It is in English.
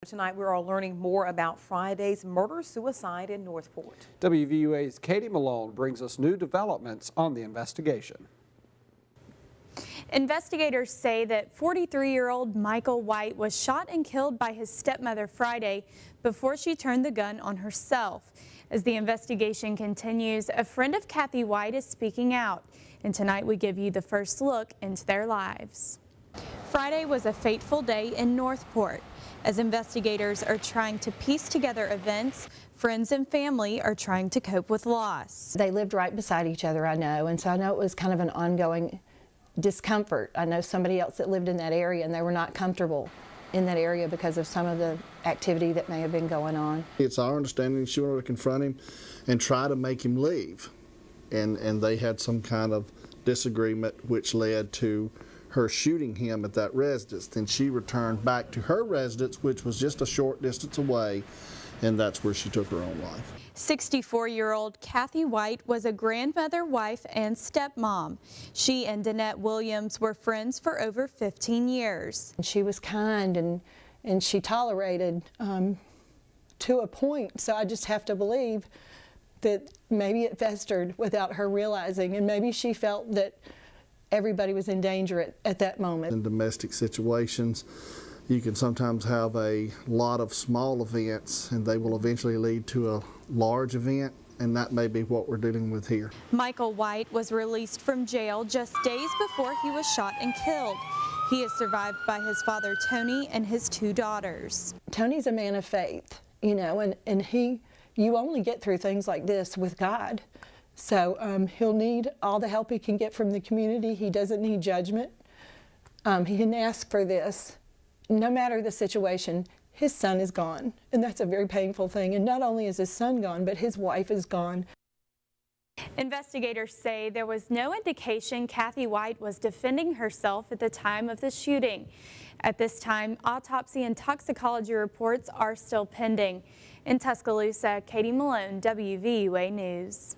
Tonight we're all learning more about Friday's murder-suicide in Northport. WVUA's Katie Malone brings us new developments on the investigation. Investigators say that 43-year-old Michael White was shot and killed by his stepmother Friday before she turned the gun on herself. As the investigation continues, a friend of Kathy White is speaking out, and tonight we give you the first look into their lives. Friday was a fateful day in Northport. As investigators are trying to piece together events, friends and family are trying to cope with loss. They lived right beside each other, I know, and so I know it was kind of an ongoing discomfort. I know somebody else that lived in that area and they were not comfortable in that area because of some of the activity that may have been going on. It's our understanding she wanted to confront him and try to make him leave, and they had some kind of disagreement which led to her shooting him at that residence. Then she returned back to her residence, which was just a short distance away, and that's where she took her own life. 64-year-old Kathy White was a grandmother, wife, and stepmom. She and Danette Williams were friends for over 15 years. She was kind and she tolerated to a point, so I just have to believe that maybe it festered without her realizing, and maybe she felt that everybody was in danger at that moment. In domestic situations, you can sometimes have a lot of small events and they will eventually lead to a large event, and that may be what we're dealing with here. Michael White was released from jail just days before he was shot and killed. He is survived by his father Tony and his 2 daughters. Tony's a man of faith, you know, and you only get through things like this with God. So he'll need all the help he can get from the community. He doesn't need judgment. He didn't ask for this. No matter the situation, his son is gone, and that's a very painful thing. And not only is his son gone, but his wife is gone. Investigators say there was no indication Kathy White was defending herself at the time of the shooting. At this time, autopsy and toxicology reports are still pending. In Tuscaloosa, Katie Malone, WVUA News.